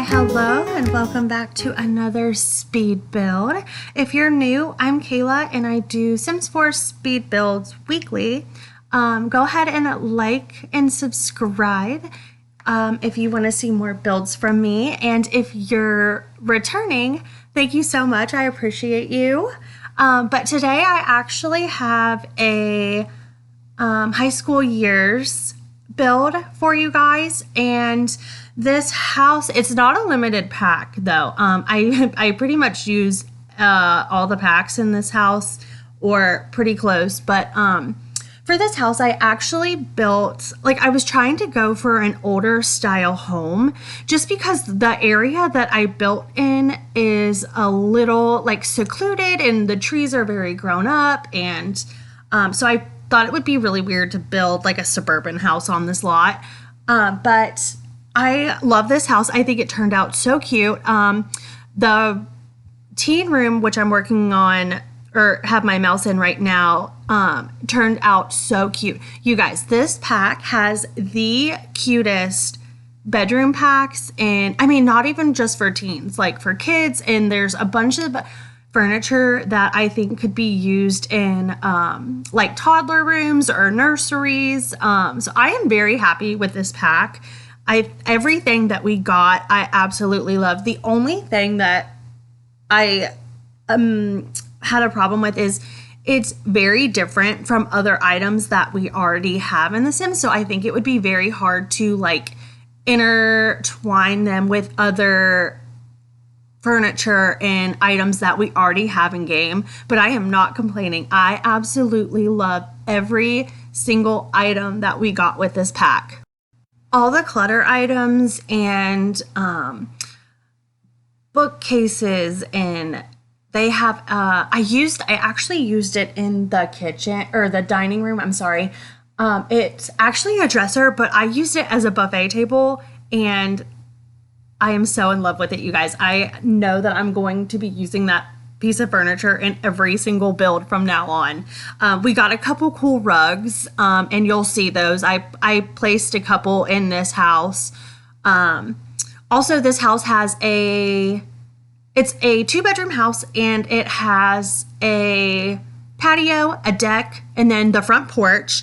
Hello, and welcome back to another speed build. If you're new, I'm Kayla, and I do Sims 4 speed builds weekly. Go ahead and like and subscribe if you want to see more builds from me. And if you're returning, thank you so much. I appreciate you. But today I actually have a high school years build for you guys, and this house, it's not a limited pack though. I pretty much use all the packs in this house, or pretty close, but for this house I actually built, like, I was trying to go for an older style home just because the area that I built in is a little like secluded and the trees are very grown up, and so I thought it would be really weird to build like a suburban house on this lot. But I love this house. I think it turned out so cute. The teen room, which I'm working on or have my mouse in right now, turned out so cute. You guys, this pack has the cutest bedroom packs, and I mean, not even just for teens, like for kids, and there's a bunch of furniture that I think could be used in like toddler rooms or nurseries. So I am very happy with this pack. Everything that we got, I absolutely love. The only thing that I had a problem with is it's very different from other items that we already have in The Sims. So I think it would be very hard to like intertwine them with other furniture and items that we already have in game, but I am not complaining. I absolutely love every single item that we got with this pack. All the clutter items and bookcases, and they have I actually used it in the kitchen or the dining room. I'm sorry. It's actually a dresser, but I used it as a buffet table, and I am so in love with it, you guys. I know that I'm going to be using that piece of furniture in every single build from now on. We got a couple cool rugs, and you'll see those. I placed a couple in this house. Also, this house has it's a 2-bedroom house, and it has a patio, a deck, and then the front porch.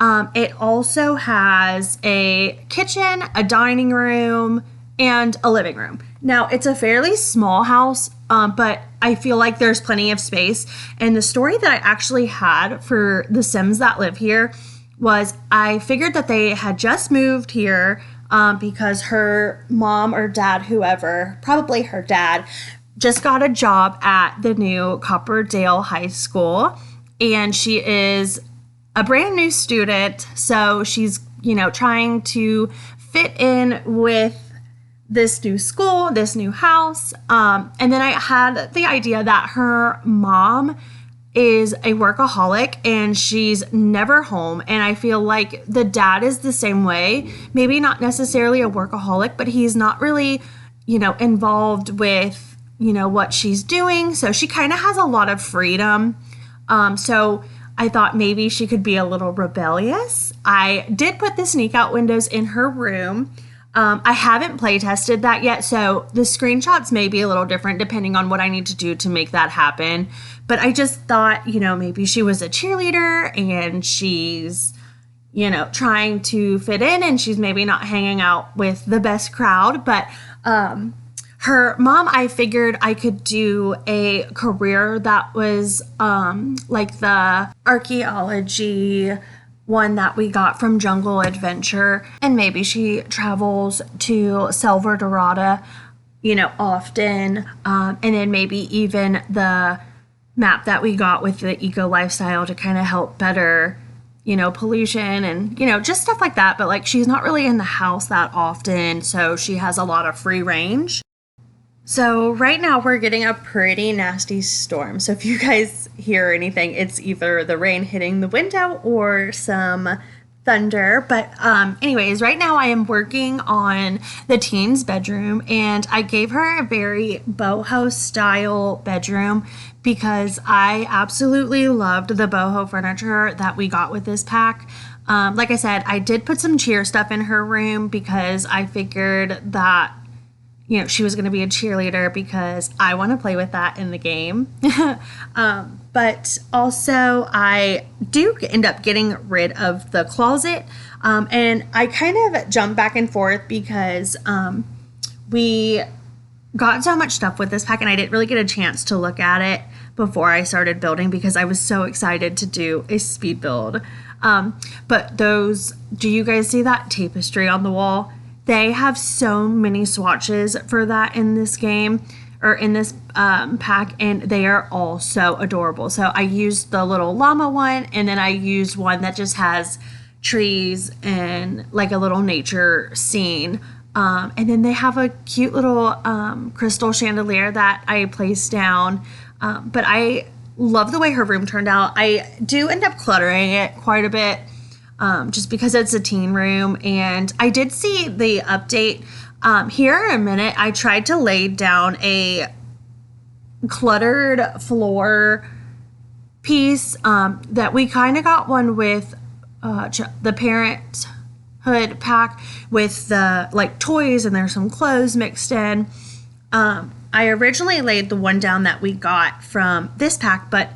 It also has a kitchen, a dining room, and a living room. Now, it's a fairly small house, but I feel like there's plenty of space. And the story that I actually had for the Sims that live here was I figured that they had just moved here because her mom or dad, whoever, probably her dad, just got a job at the new Copperdale High School. And she is a brand new student, so she's, trying to fit in with this new school, this new house. And then I had the idea that her mom is a workaholic and she's never home. And I feel like the dad is the same way. Maybe not necessarily a workaholic, but he's not really, involved with, what she's doing. So she kind of has a lot of freedom. So I thought maybe she could be a little rebellious. I did put the sneak out windows in her room. I haven't play tested that yet, so the screenshots may be a little different depending on what I need to do to make that happen. But I just thought, maybe she was a cheerleader and she's, trying to fit in, and she's maybe not hanging out with the best crowd. But her mom, I figured I could do a career that was like the archaeology one that we got from Jungle Adventure, and maybe she travels to Selva Dorada, often, and then maybe even the map that we got with the eco lifestyle to kind of help better, pollution and, just stuff like that. But like, she's not really in the house that often, so she has a lot of free range. So right now we're getting a pretty nasty storm. So if you guys hear anything, it's either the rain hitting the window or some thunder. But anyways, right now I am working on the teen's bedroom, and I gave her a very boho style bedroom because I absolutely loved the boho furniture that we got with this pack. Like I said, I did put some cheer stuff in her room because I figured that she was going to be a cheerleader because I want to play with that in the game. But also, I do end up getting rid of the closet. And I kind of jump back and forth because we got so much stuff with this pack, and I didn't really get a chance to look at it before I started building because I was so excited to do a speed build. But do you guys see that tapestry on the wall? They have so many swatches for that in this game, or in this pack, and they are all so adorable. So I used the little llama one, and then I used one that just has trees and like a little nature scene. And then they have a cute little crystal chandelier that I placed down. But I love the way her room turned out. I do end up cluttering it quite a bit. Just because it's a teen room, and I did see the update. Here in a minute, I tried to lay down a cluttered floor piece that we kind of got one with the Parenthood pack with the like toys, and there's some clothes mixed in. I originally laid the one down that we got from this pack, but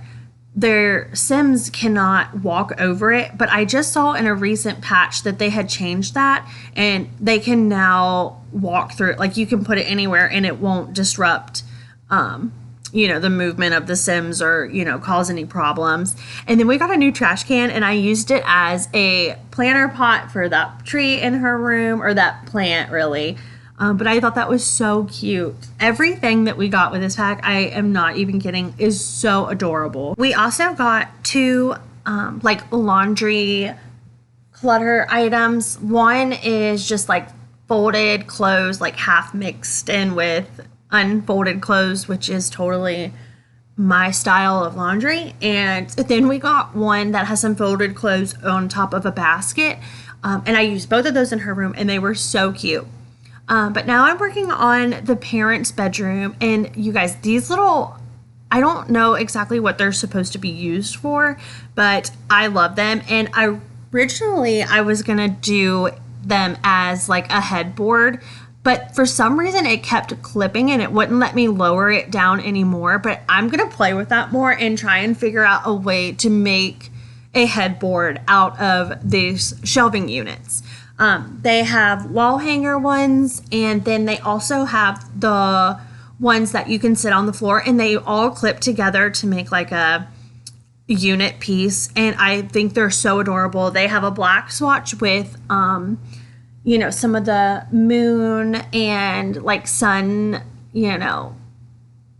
their Sims cannot walk over it. But I just saw in a recent patch that they had changed that, and they can now walk through it. Like, you can put it anywhere and it won't disrupt the movement of the Sims or cause any problems. And then we got a new trash can, and I used it as a planter pot for that tree in her room, or that plant really. But I thought that was so cute. Everything that we got with this pack, I am not even kidding, is so adorable. We also got two laundry clutter items. One is just like folded clothes, like half mixed in with unfolded clothes, which is totally my style of laundry. And then we got one that has some folded clothes on top of a basket. And I used both of those in her room, and they were so cute. But now I'm working on the parents' bedroom, and you guys, these little, I don't know exactly what they're supposed to be used for, but I love them. And originally I was going to do them as like a headboard, but for some reason it kept clipping and it wouldn't let me lower it down anymore. But I'm going to play with that more and try and figure out a way to make a headboard out of these shelving units. They have wall hanger ones, and then they also have the ones that you can sit on the floor, and they all clip together to make like a unit piece. And I think they're so adorable. They have a black swatch with, some of the moon and like sun,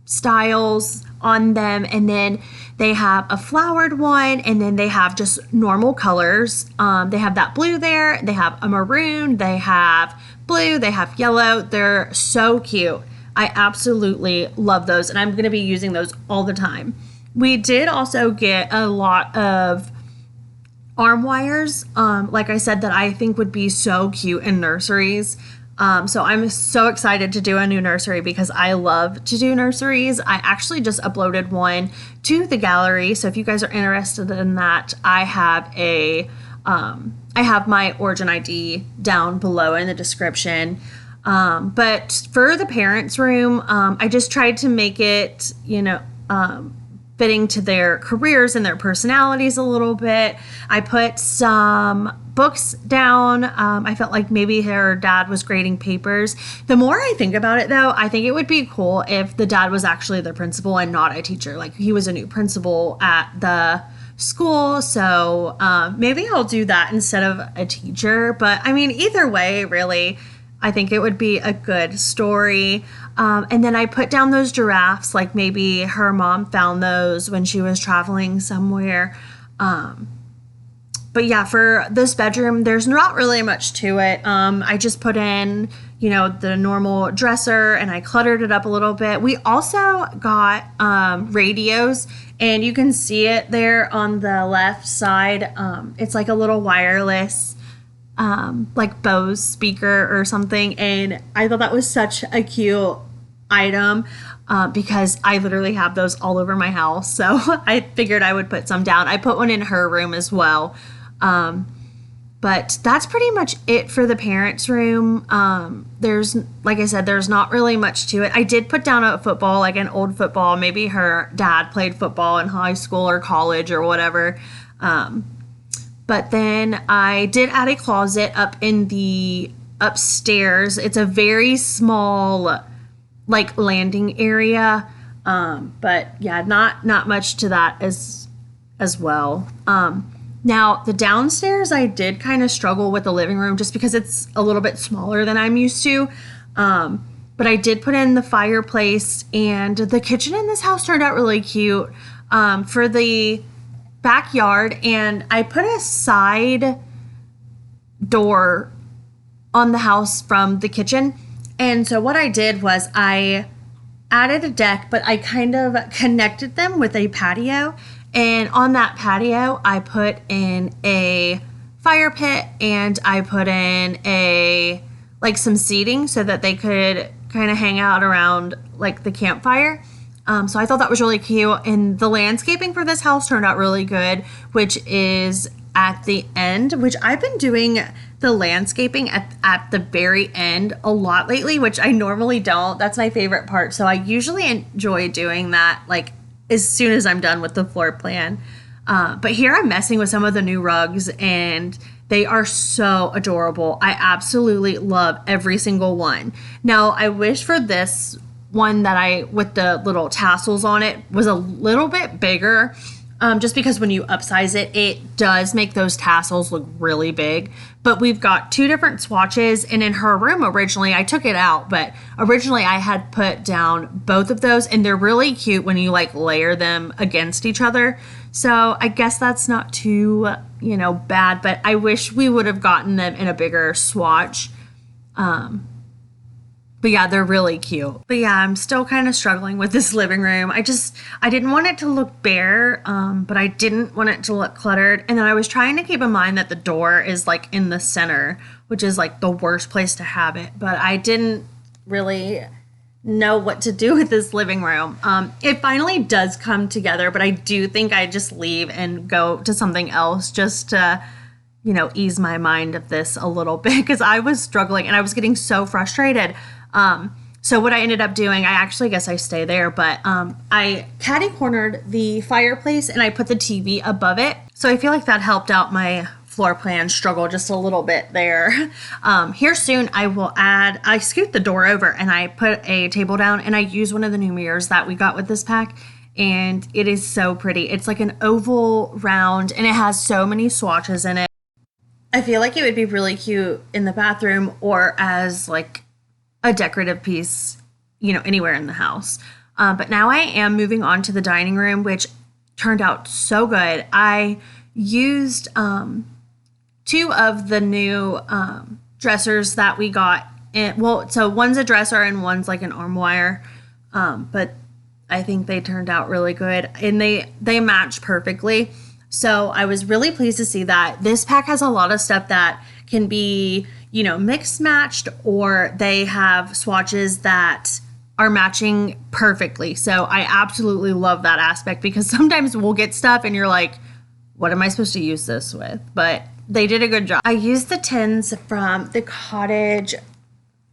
styles on them. And then they have a flowered one, and then they have just normal colors. They have that blue there. They have a maroon. They have blue. They have yellow. They're so cute. I absolutely love those, and I'm going to be using those all the time. We did also get a lot of arm wires, like I said, that I think would be so cute in nurseries. So I'm so excited to do a new nursery because I love to do nurseries. I actually just uploaded one to the gallery. So if you guys are interested in that, I have my origin ID down below in the description. But for the parents' room, I just tried to make it, fitting to their careers and their personalities a little bit. I put some books down. I felt like maybe her dad was grading papers. The more I think about it, though, I think it would be cool if the dad was actually the principal and not a teacher. Like, he was a new principal at the school. So maybe I'll do that instead of a teacher. But I mean, either way, really, I think it would be a good story. And then I put down those giraffes, like maybe her mom found those when she was traveling somewhere. But yeah, for this bedroom, there's not really much to it. I just put in, the normal dresser, and I cluttered it up a little bit. We also got radios, and you can see it there on the left side. It's like a little wireless like Bose speaker or something, and I thought that was such a cute item because I literally have those all over my house, so I figured I would put some down. I put one in her room as well. But that's pretty much it for the parents' room. There's, like I said, there's not really much to it. I did put down a football, like an old football. Maybe her dad played football in high school or college or whatever. But then I did add a closet up in the upstairs. It's a very small, like, landing area. But yeah, not much to that as well. Now, the downstairs, I did kind of struggle with the living room just because it's a little bit smaller than I'm used to. But I did put in the fireplace, and the kitchen in this house turned out really cute for the backyard. And I put a side door on the house from the kitchen. And so what I did was I added a deck, but I kind of connected them with a patio. And on that patio, I put in a fire pit, and I put in some seating so that they could kind of hang out around like the campfire. So I thought that was really cute. And the landscaping for this house turned out really good, which is at the end, which I've been doing the landscaping at the very end a lot lately, which I normally don't. That's my favorite part. So I usually enjoy doing that, like, as soon as I'm done with the floor plan. But here I'm messing with some of the new rugs, and they are so adorable. I absolutely love every single one. Now, I wish for this one that with the little tassels on it was a little bit bigger, just because when you upsize it, it does make those tassels look really big. But we've got two different swatches, and in her room originally, I took it out, but originally I had put down both of those, and they're really cute when you like layer them against each other. So I guess that's not too, bad, but I wish we would have gotten them in a bigger swatch. But yeah, they're really cute. But yeah, I'm still kind of struggling with this living room. I didn't want it to look bare, but I didn't want it to look cluttered. And then I was trying to keep in mind that the door is like in the center, which is like the worst place to have it. But I didn't really know what to do with this living room. It finally does come together, but I do think I just leave and go to something else just to, ease my mind of this a little bit, because I was struggling and I was getting so frustrated. So what I ended up doing, I actually guess I stay there, but I catty cornered the fireplace and I put the TV above it. So I feel like that helped out my floor plan struggle just a little bit there. Here soon I scoot the door over and I put a table down, and I use one of the new mirrors that we got with this pack, and it is so pretty. It's like an oval round, and it has so many swatches in it. I feel like it would be really cute in the bathroom or as like a decorative piece, anywhere in the house. But now I am moving on to the dining room, which turned out so good. I used two of the new dressers that we got. So one's a dresser and one's like an armoire. But I think they turned out really good, and they match perfectly. So I was really pleased to see that. This pack has a lot of stuff that can be, mixed matched, or they have swatches that are matching perfectly. So I absolutely love that aspect, because sometimes we'll get stuff and you're like, what am I supposed to use this with? But they did a good job. I used the tins from the cottage.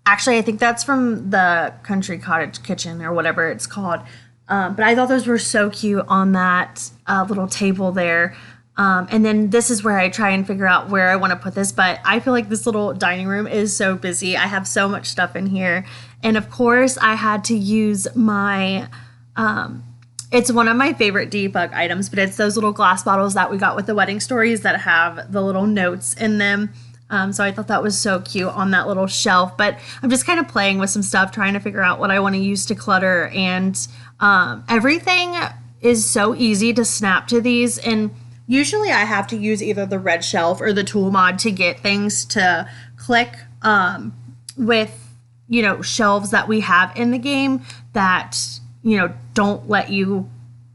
Actually, I think that's from the country cottage kitchen or whatever it's called. But I thought those were so cute on that little table there. And then this is where I try and figure out where I want to put this. But I feel like this little dining room is so busy. I have so much stuff in here. And of course, I had to use my, it's one of my favorite debug items, but it's those little glass bottles that we got with the wedding stories that have the little notes in them. So I thought that was so cute on that little shelf. But I'm just kind of playing with some stuff, trying to figure out what I want to use to clutter. And everything is so easy to snap to these. And usually I have to use either the red shelf or the tool mod to get things to click with, shelves that we have in the game that, don't let you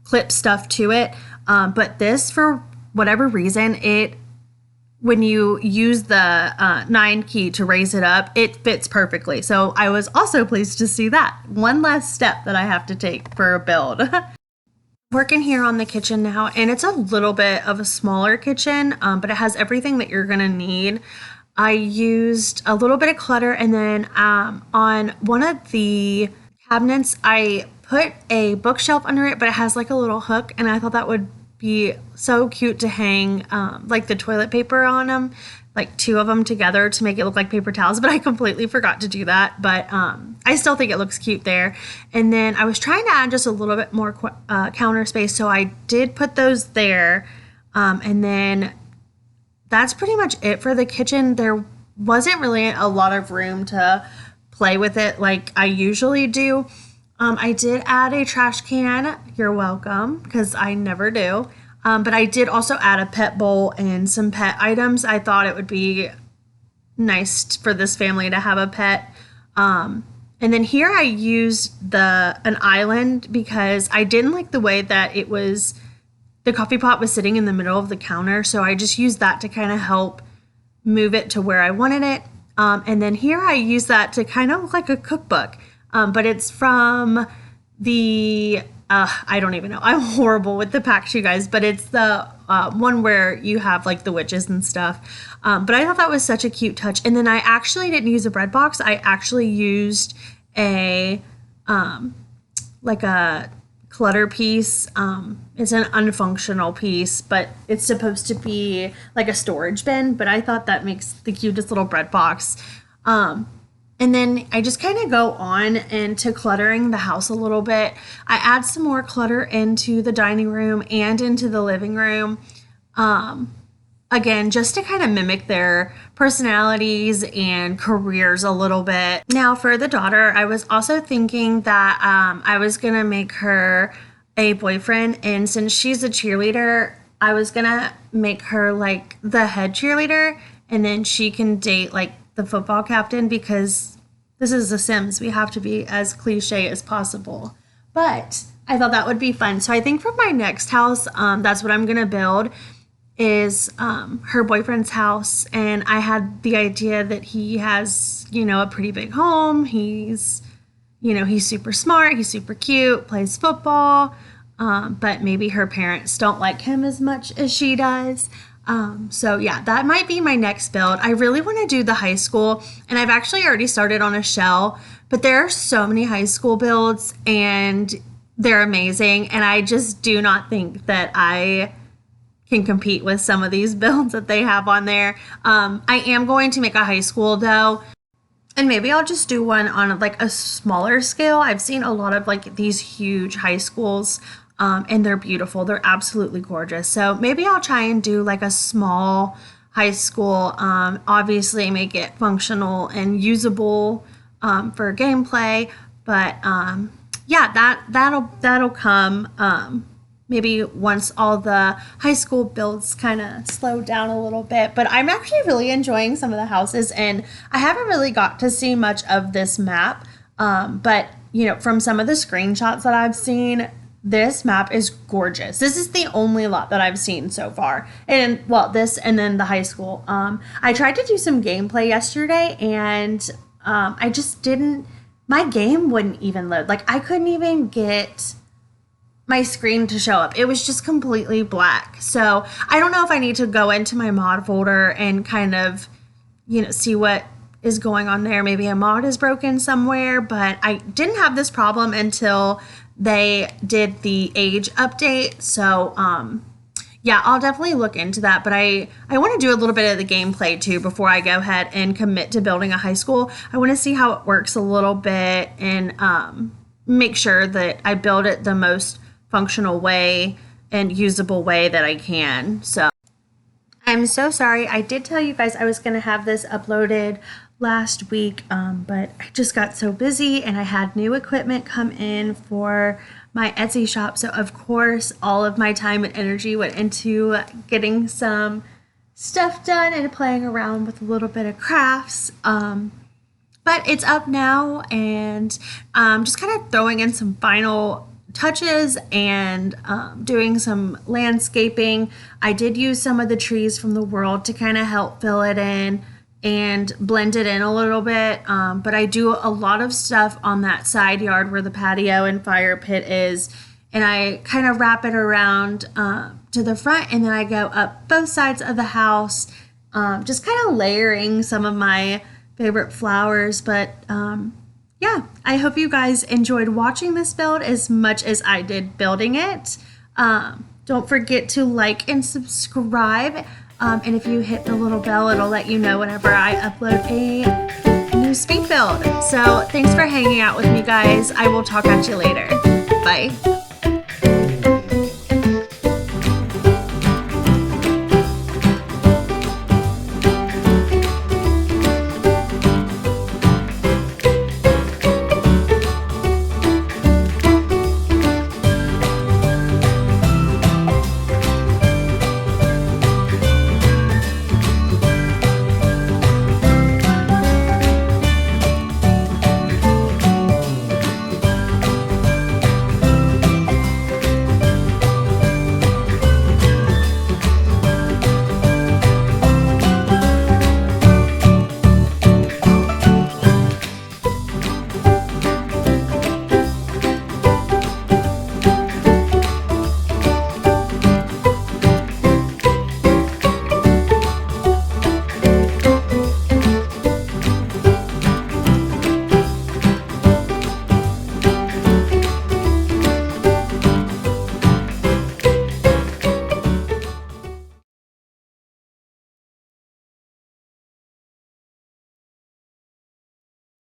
clip stuff to it. But this, for whatever reason, when you use the 9 key to raise it up, it fits perfectly. So I was also pleased to see that. One less step that I have to take for a build. Working here on the kitchen now, and it's a little bit of a smaller kitchen, but it has everything that you're gonna need. I used a little bit of clutter, and then on one of the cabinets, I put a bookshelf under it, but it has like a little hook, and I thought that would be so cute to hang like the toilet paper on them, like two of them together to make it look like paper towels, but I completely forgot to do that. But I still think it looks cute there. And then I was trying to add just a little bit more counter space, so I did put those there. And then that's pretty much it for the kitchen. There wasn't really a lot of room to play with it like I usually do. I did add a trash can. You're welcome, because I never do. But I did also add a pet bowl and some pet items. I thought it would be nice for this family to have a pet. And then here I used an island because I didn't like the way that the coffee pot was sitting in the middle of the counter. So I just used that to kind of help move it to where I wanted it. And then here I used that to kind of look like a cookbook. But it's from I don't even know. I'm horrible with the packs, you guys, but it's the one where you have like the witches and stuff. But I thought that was such a cute touch. And then I actually didn't use a bread box. I actually used like a clutter piece. It's an unfunctional piece, but it's supposed to be like a storage bin. But I thought that makes the cutest little bread box. And then I just kind of go on into cluttering the house a little bit. I add some more clutter into the dining room and into the living room. Again, just to kind of mimic their personalities and careers a little bit. Now for the daughter, I was also thinking that I was going to make her a boyfriend. And since she's a cheerleader, I was going to make her like the head cheerleader. And then she can date like the football captain, because this is The Sims. We have to be as cliche as possible. But I thought that would be fun. So I think for my next house, that's what I'm going to build, is her boyfriend's house. And I had the idea that he has, a pretty big home. He's super smart. He's super cute, plays football. But maybe her parents don't like him as much as she does. So yeah, that might be my next build. I really want to do the high school, and I've actually already started on a shell, but there are so many high school builds and they're amazing. And I just do not think that I can compete with some of these builds that they have on there. I am going to make a high school though, and maybe I'll just do one on like a smaller scale. I've seen a lot of like these huge high schools. And they're beautiful. They're absolutely gorgeous. So maybe I'll try and do like a small high school. Obviously make it functional and usable for gameplay. But yeah, that'll come maybe once all the high school builds kind of slow down a little bit. But I'm actually really enjoying some of the houses, and I haven't really got to see much of this map. But from some of the screenshots that I've seen, this map is gorgeous. This is the only lot that I've seen so far. And this and then the high school. I tried to do some gameplay yesterday, and I just didn't, my game wouldn't even load. Like I couldn't even get my screen to show up. It was just completely black. So I don't know if I need to go into my mod folder and kind of, see what is going on there. Maybe a mod is broken somewhere, but I didn't have this problem until they did the age update. So yeah, I'll definitely look into that. But I want to do a little bit of the gameplay too before I go ahead and commit to building a high school. I want to see how it works a little bit and make sure that I build it the most functional way and usable way that I can. So I'm so sorry. I did tell you guys I was going to have this uploaded last week, but I just got so busy and I had new equipment come in for my Etsy shop. So of course, all of my time and energy went into getting some stuff done and playing around with a little bit of crafts. But it's up now, and just kind of throwing in some final touches and doing some landscaping. I did use some of the trees from the world to kind of help fill it in and blend it in a little bit. But I do a lot of stuff on that side yard where the patio and fire pit is. and I kind of wrap it around to the front, and then I go up both sides of the house, just kind of layering some of my favorite flowers. But yeah, I hope you guys enjoyed watching this build as much as I did building it. Don't forget to like and subscribe. And if you hit the little bell, it'll let you know whenever I upload a new speed build. So thanks for hanging out with me, guys. I will talk at you later. Bye.